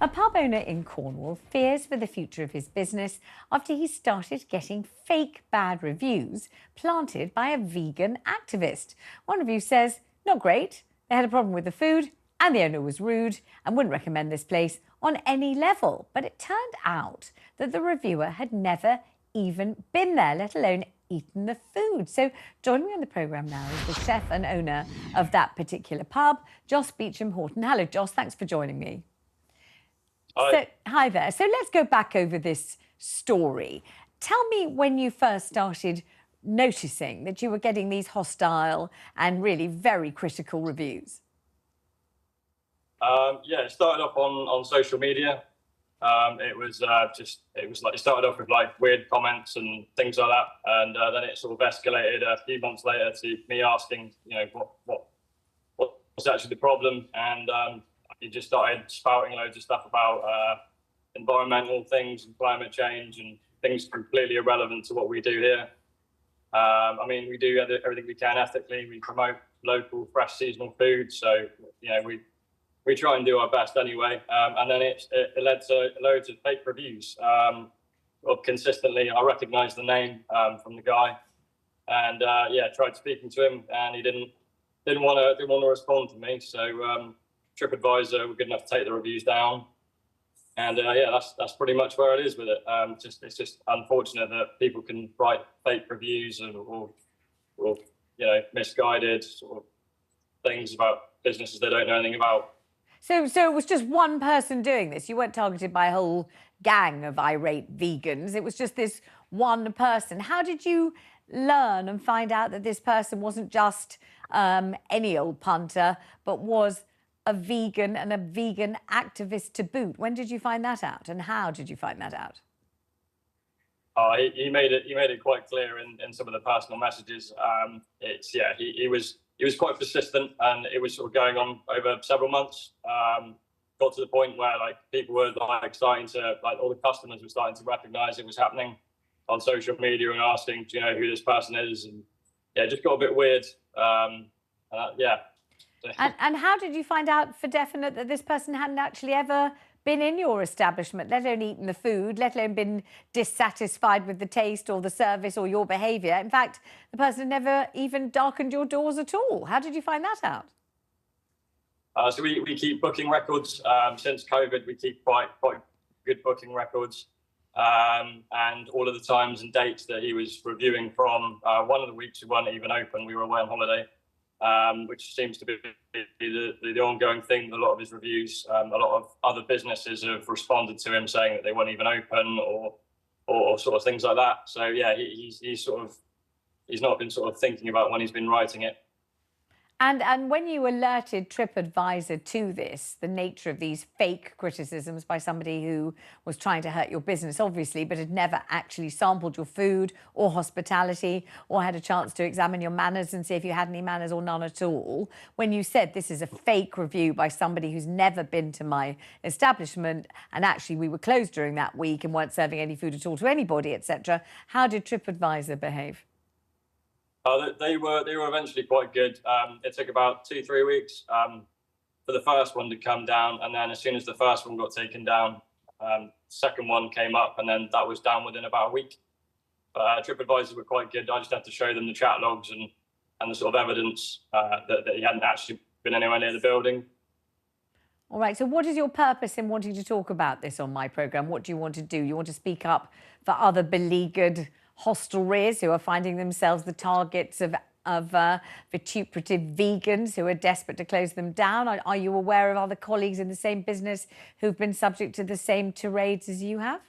A pub owner in Cornwall fears for the future of his business after he started getting fake bad reviews planted by a vegan activist. One review says, not great, they had a problem with the food and the owner was rude and wouldn't recommend this place on any level. But it turned out that the reviewer had never even been there, let alone eaten the food. So joining me on the programme now is the chef and owner of that particular pub, Joss Beechim-Horton. Hello, Joss, thanks for joining me. Hi. So, hi there. So let's go back over this story. Tell me when you first started noticing that you were getting these hostile and really very critical reviews. Yeah, it started off on social media. It started off with like weird comments and things like that, and then it sort of escalated a few months later to me asking, what's actually the problem, and he just started spouting loads of stuff about environmental things and climate change and things completely irrelevant to what we do here. I mean, we do everything we can ethically. We promote local, fresh, seasonal food, so we try and do our best anyway. And then it led to loads of fake reviews. Consistently, I recognised the name from the guy, and tried speaking to him, and he didn't want to respond to me. So TripAdvisor were good enough to take the reviews down, and that's pretty much where it is with it. It's just unfortunate that people can write fake reviews or misguided sort of things about businesses they don't know anything about. So it was just one person doing this. You weren't targeted by a whole gang of irate vegans. It was just this one person. How did you learn and find out that this person wasn't just any old punter, but was a vegan and a vegan activist to boot? When did you find that out, and how did you find that out? He made it quite clear in some of the personal messages. He was quite persistent, and it was sort of going on over several months. Got to the point where people were starting to all the customers were starting to recognise it was happening on social media and asking, do you know who this person is? And it just got a bit weird. And how did you find out for definite that this person hadn't actually ever been in your establishment, let alone eaten the food, let alone been dissatisfied with the taste or the service or your behaviour? In fact, the person had never even darkened your doors at all. How did you find that out? So we keep booking records. Since COVID, we keep quite good booking records. And all of the times and dates that he was reviewing from, one of the weeks we weren't even open, we were away on holiday. Which seems to be the ongoing thing. A lot of his reviews, a lot of other businesses have responded to him saying that they weren't even open or sort of things like that. So yeah, he's not been sort of thinking about when he's been writing it. And when you alerted TripAdvisor to this, the nature of these fake criticisms by somebody who was trying to hurt your business, obviously, but had never actually sampled your food or hospitality or had a chance to examine your manners and see if you had any manners or none at all, when you said this is a fake review by somebody who's never been to my establishment and actually we were closed during that week and weren't serving any food at all to anybody, etc., how did TripAdvisor behave? They were eventually quite good. It took about 2-3 weeks for the first one to come down, and then as soon as the first one got taken down, second one came up, and then that was down within about a week. But TripAdvisor were quite good. I just had to show them the chat logs and the sort of evidence that he hadn't actually been anywhere near the building. All right, so what is your purpose in wanting to talk about this on my programme? What do you want to do? You want to speak up for other beleaguered hostelries who are finding themselves the targets of vituperative vegans who are desperate to close them down? Are you aware of other colleagues in the same business who've been subject to the same tirades as you have?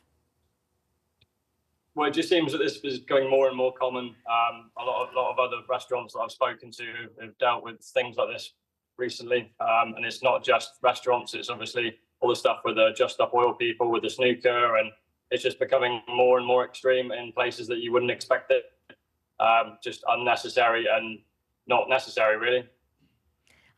Well, it just seems that this is going more and more common. A lot of other restaurants that I've spoken to have dealt with things like this recently. And it's not just restaurants, it's obviously all the stuff with the Just Stop Oil people, with the snooker, and it's just becoming more and more extreme in places that you wouldn't expect it. Just unnecessary and not necessary, really.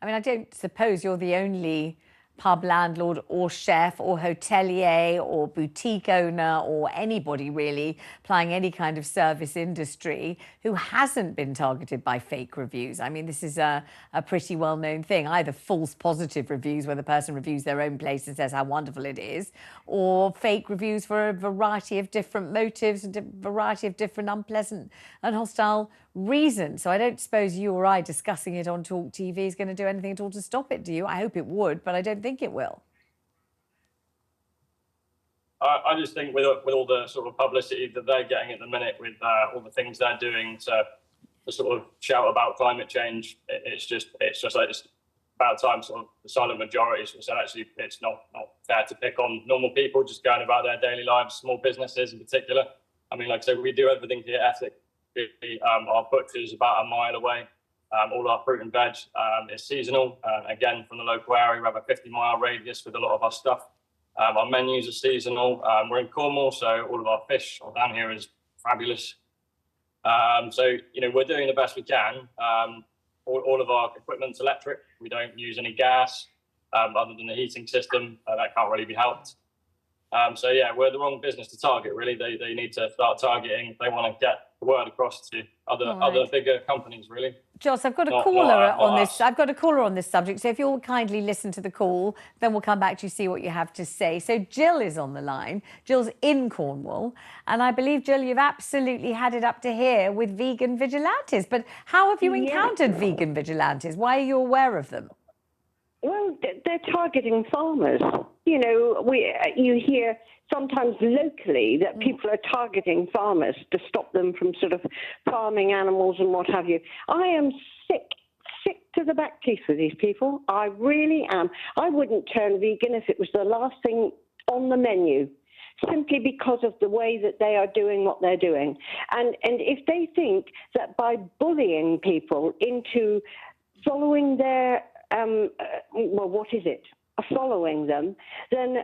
I mean, I don't suppose you're the only pub landlord or chef or hotelier or boutique owner or anybody really applying any kind of service industry who hasn't been targeted by fake reviews. I mean, this is a pretty well-known thing, either false positive reviews where the person reviews their own place and says how wonderful it is, or fake reviews for a variety of different motives and a variety of different unpleasant and hostile reasons. So I don't suppose you or I discussing it on Talk TV is going to do anything at all to stop it, do you? I hope it would, but I don't think it will. I just think with all the sort of publicity that they're getting at the minute, with all the things they're doing to sort of shout about climate change, it's just like it's about time sort of the silent majority said actually it's not fair to pick on normal people just going about their daily lives, small businesses in particular. I mean, like I said, we do everything here ethically. Our butcher is about a mile away. All our fruit and veg is seasonal. Again, from the local area, we have a 50-mile radius with a lot of our stuff. Our menus are seasonal. We're in Cornwall, so all of our fish down here is fabulous. So, you know, we're doing the best we can. All of our equipment's electric. We don't use any gas other than the heating system. That can't really be helped. So, yeah, we're the wrong business to target, really. They need to start targeting if they want to get the word across to other bigger companies, really. Joss, I've got a caller on this. I've got a caller on this subject. So if you'll kindly listen to the call, then we'll come back to you, see what you have to say. So Jill is on the line. Jill's in Cornwall. And I believe, Jill, you've absolutely had it up to here with vegan vigilantes. But how have you encountered vegan vigilantes? Why are you aware of them? Well, they're targeting farmers. You know, you hear sometimes locally that people are targeting farmers to stop them from sort of farming animals and what have you. I am sick to the back teeth with these people. I really am. I wouldn't turn vegan if it was the last thing on the menu, simply because of the way that they are doing what they're doing. And if they think that by bullying people into following their following them, then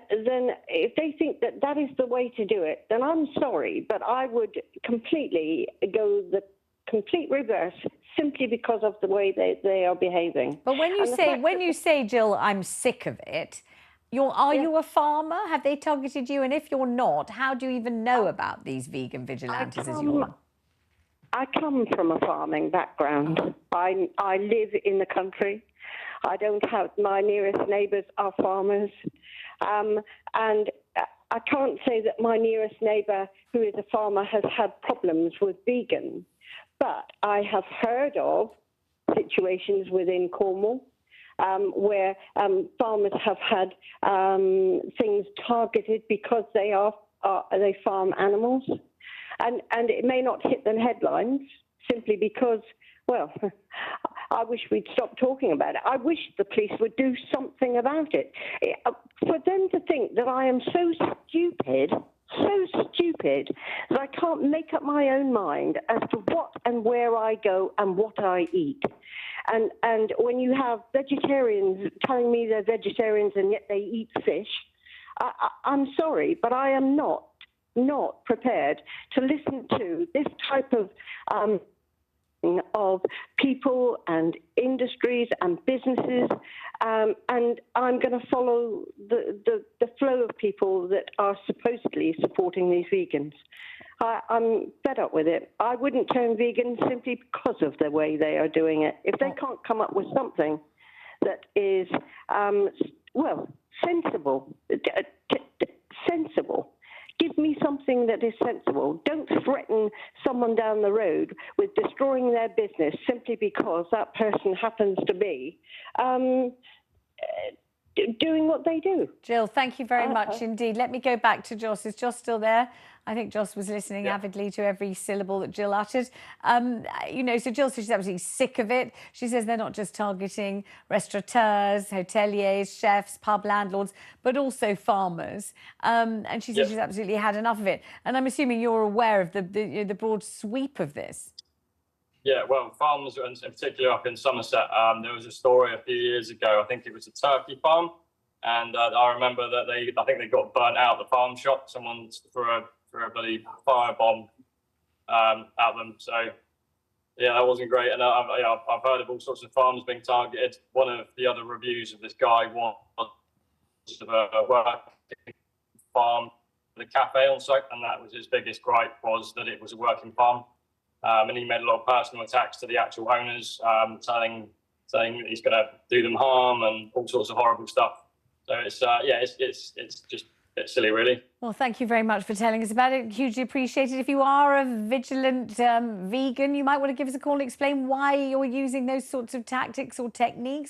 if they think that that is the way to do it, then I'm sorry, but I would completely go the complete reverse simply because of the way they are behaving. But when you say, Jill, I'm sick of it, are you a farmer? Have they targeted you? And if you're not, how do you even know about these vegan vigilantes as you're one? I come from a farming background. I live in the country. I don't have, my nearest neighbours are farmers. And I can't say that my nearest neighbour who is a farmer has had problems with vegans, but I have heard of situations within Cornwall where farmers have had things targeted because they farm animals. And it may not hit the headlines simply because, well, I wish we'd stop talking about it. I wish the police would do something about it. For them to think that I am so stupid that I can't make up my own mind as to what and where I go and what I eat. And when you have vegetarians telling me they're vegetarians and yet they eat fish, I'm sorry, but I am not prepared to listen to this type of people and industries and businesses, and I'm going to follow the flow of people that are supposedly supporting these vegans. I'm fed up with it. I wouldn't turn vegan simply because of the way they are doing it. If they can't come up with something that is, sensible, give me something that is sensible. Don't threaten someone down the road with destroying their business simply because that person happens to be doing what they do. Jill, thank you very much indeed. Let me go back to Joss. Is Joss still there? I think Joss was listening avidly to every syllable that Jill uttered. So Jill says she's absolutely sick of it. She says they're not just targeting restaurateurs, hoteliers, chefs, pub landlords, but also farmers. And she says she's absolutely had enough of it. And I'm assuming you're aware of the broad sweep of this. Yeah, well, farms, and particularly up in Somerset, there was a story a few years ago. I think it was a turkey farm, and I remember that I think they got burnt out the farm shop. Someone threw a bloody firebomb at them. So yeah, that wasn't great. And I've heard of all sorts of farms being targeted. One of the other reviews of this guy was of a working farm with a cafe on site, and that was his biggest gripe, was that it was a working farm. And he made a lot of personal attacks to the actual owners, saying that he's going to do them harm and all sorts of horrible stuff. So it's it's just a bit silly, really. Well, thank you very much for telling us about it. Hugely appreciated. If you are a vigilant vegan, you might want to give us a call and explain why you're using those sorts of tactics or techniques.